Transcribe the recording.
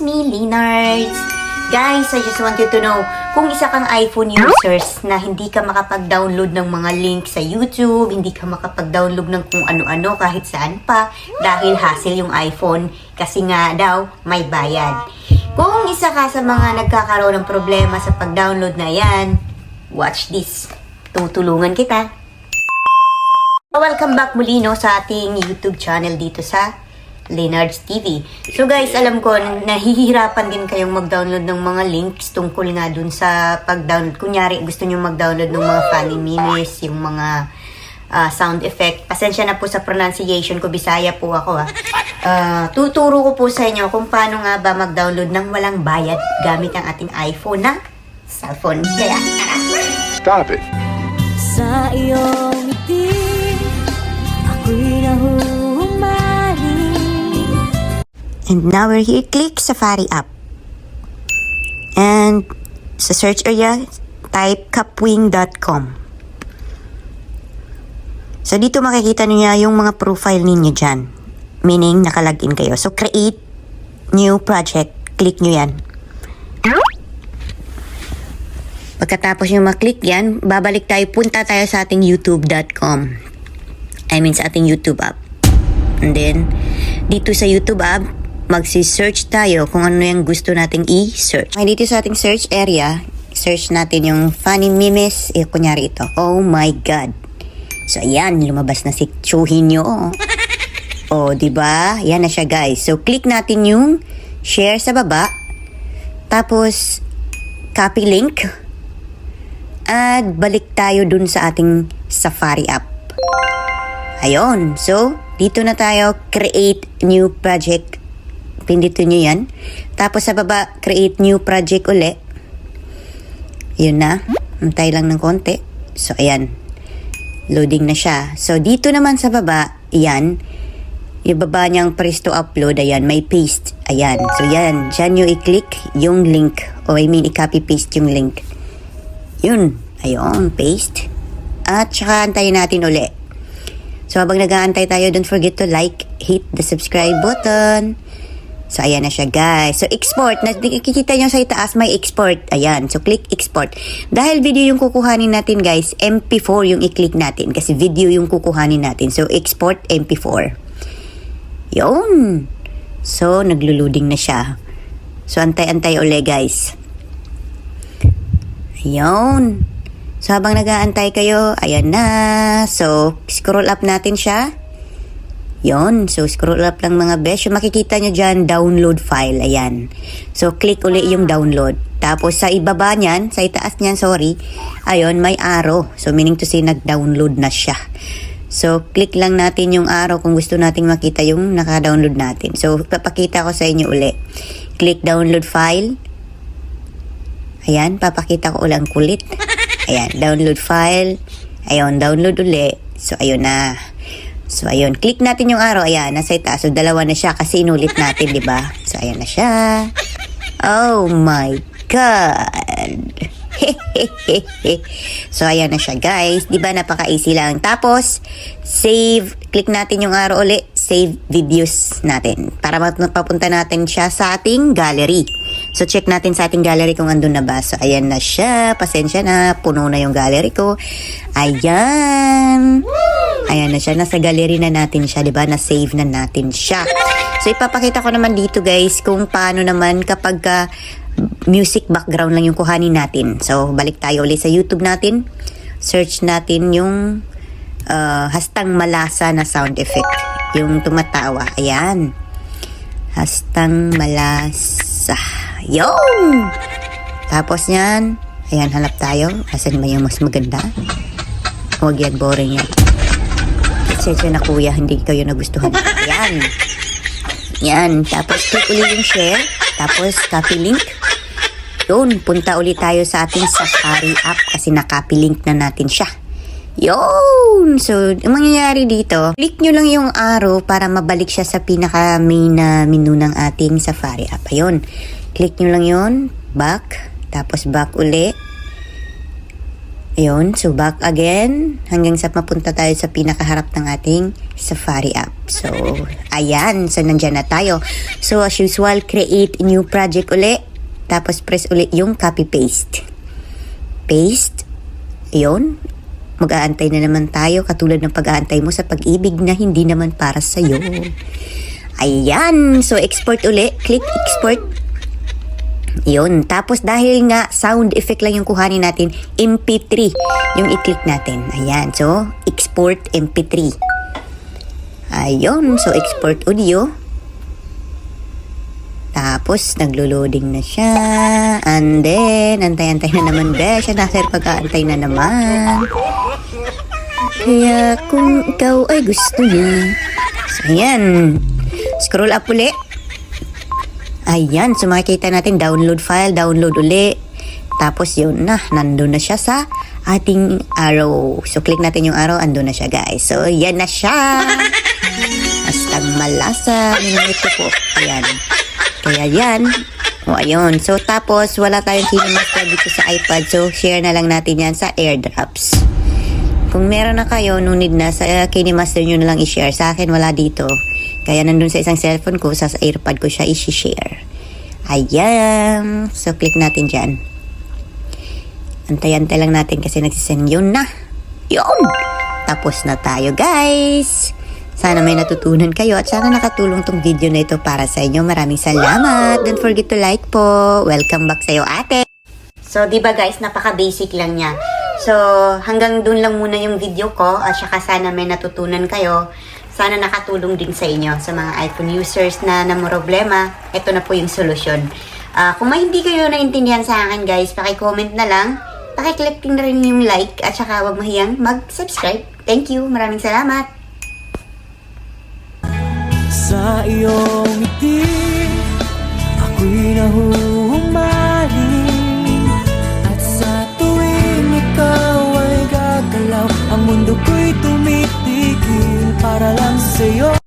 me, Leonards. Guys, I just wanted to know, kung isa kang iPhone users na hindi ka makapag-download ng mga link sa YouTube, hindi ka makapag-download ng kung ano-ano kahit saan pa, dahil hassle yung iPhone, kasi nga daw, may bayad. Kung isa ka sa mga nagkakaroon ng problema sa pag-download na yan, watch this. Tutulungan kita. Welcome back muli sa ating YouTube channel dito sa Leonards TV. So guys, alam ko nahihirapan din kayong mag-download ng mga links tungkol nga dun sa pag-download. Kunyari, gusto nyo mag-download ng mga funny memes, yung mga sound effect. Pasensya na po sa pronunciation ko, Bisaya po ako tuturo ko po sa inyo kung paano nga ba mag-download ng walang bayad gamit ang ating iPhone na cellphone. Kaya, Stop it. Sa iyong ngiti, ako'y nahuhumaling. and now we're here. Click Safari app. And sa search area, type kapwing.com. So, dito makikita niyo yung mga profile ninyo dyan. Meaning, nakalagin kayo. So, create new project. Click nyo yan. Pagkatapos nyo maklik yan, babalik tayo, punta tayo sa ating youtube.com. I mean, sa ating YouTube app. And then, dito sa YouTube app, magsi-search tayo kung ano yung gusto nating i-search. Dito sa ating search area, search natin yung funny memes. Kunyari ito. Oh my God. So, ayan, lumabas na si Chuhinyo. O, diba? Yan na siya, guys. So, click natin yung share sa baba. Tapos, copy link. At balik tayo dun sa ating Safari app. Ayun. So, dito na tayo, create new project. Pindutin nyo yan. Tapos, sa baba, create new project uli. Yun na. Antay lang ng konti. So, ayan. Loading na siya. So, dito naman sa baba, ayan, yung baba niyang press to upload, ayan, may paste. Ayan. So, yan. Diyan nyo i-click yung link. O, I mean, i-copy-paste yung link. Yun. Ayun, paste. At saka antayin natin uli. So, habang nag-aantay tayo, don't forget to like, hit the subscribe button. So, ayan na siya, guys. So, export. Nakikita nyo sa itaas, may export. Ayan. So, click export. Dahil video yung kukuhanin natin, guys, MP4 yung i-click natin. Kasi video yung kukuhanin natin. So, export MP4. Yun. So, naglo-loading na siya. So, antay-antay uli, guys. Ayun. So, habang nag-aantay kayo, ayan na. So, scroll up natin siya. Yon, so scroll up lang mga besh. So, makikita nyo dyan, download file. Ayan. So, click uli yung download. Tapos, sa ibaba niyan, sa itaas niyan, sorry. Ayun, may arrow. So, meaning to say, nag-download na siya. So, click lang natin yung arrow kung gusto nating makita yung naka-download natin. So, papakita ko sa inyo uli. Click download file. Ayan, papakita ko ulang kulit. Ayan, download file. Ayun, download uli. So, ayun na. So, ayun. Click natin yung arrow. Ayan, nasa itaas. So, dalawa na siya kasi inulit natin, di ba? So, ayan na siya. Oh my God. So, ayan na siya, guys. Di ba? Napaka-easy lang. Tapos, save. Click natin yung arrow ulit. Save videos natin. Para mapapunta natin siya sa ating gallery. So, check natin sa ating gallery kung andun na ba. So, ayan na siya. Pasensya na. Puno na yung gallery ko. Ayan. Ayan na siya. Nasa gallery na natin siya. Diba? Na-save na natin siya. So, ipapakita ko naman dito, guys, kung paano naman kapag music background lang yung kuhanin natin. So, balik tayo ulit sa YouTube natin. Search natin yung hastang malasa na sound effect. Yung tumatawa. Ayan. Hastang malasa. Yung! Tapos yan. Ayan, hanap tayo. Asan ba yung mas maganda? Huwag yan, boring yan. Sensya na kuya, hindi kayo nagustuhan. Ayan. Yan. Tapos click ulit yung share. Tapos copy link. Yun. Punta ulit tayo sa ating Safari app kasi na-copy link na natin siya. Yun! So, ang mangyayari dito, click nyo lang yung arrow para mabalik siya sa pinaka-main na menu ng ating Safari app. Ayun. Click nyo lang yun. Back. Tapos back uli. Ayun, so back again hanggang sa mapunta tayo sa pinakaharap ng ating Safari app. So, ayan. So, nandyan na tayo. So, as usual, create new project uli. Tapos, press uli yung copy-paste. Paste. Ayun. Mag-aantay na naman tayo katulad ng pag-aantay mo sa pag-ibig na hindi naman para sa'yo. Ayan. So, export uli. Click export. Yun. Tapos dahil nga sound effect lang yung kuhanin natin, MP3 yung i-click natin. Ayan. So, export MP3. Ayun. So, export audio. Tapos, naglo-loading na siya. And then, antay-antay na naman ba siya. Dahil pag-aantay na naman. Kaya kung ikaw ay gusto niya. So, ayan. Scroll up ulit. Ayan, so makikita natin download file, download uli. Tapos yun na, nandun na siya sa ating arrow. So click natin yung arrow, andun na siya guys. So yan na siya. Hastang malasa. Minumito po. Ayan. Kaya yan. O ayun. So tapos wala tayong KineMaster dito sa iPad. So share na lang natin yan sa AirDrops. Kung meron na kayo, no need na sa KineMaster nyo na lang i-share. Sa akin wala dito. Kaya nandun sa isang cellphone ko, sa AirPod ko siya i-share. Ayan. So, click natin dyan. Antay-antay lang natin kasi nagsisend yun na. Yun! Tapos na tayo, guys. Sana may natutunan kayo at sana nakatulong tong video na ito para sa inyo. Maraming salamat. Don't forget to like po. Welcome back sa'yo, ate. So, di ba guys, napaka-basic lang niya. So, hanggang dun lang muna yung video ko at saka sana may natutunan kayo. Sana nakatulong din sa inyo, sa mga iPhone users na namoroblema. Ito na po yung solusyon. Kung may hindi kayo naintindihan sa akin guys, paki-comment na lang. Paki-click na rin yung like at saka huwag mahiyang mag-subscribe. Thank you. Maraming salamat. Sa iyong ngiti, ako'y nahuhumaling. At sa tuwing ikaw ay gagalaw, ang mundo ko'y tumitigil para lang sa'yo.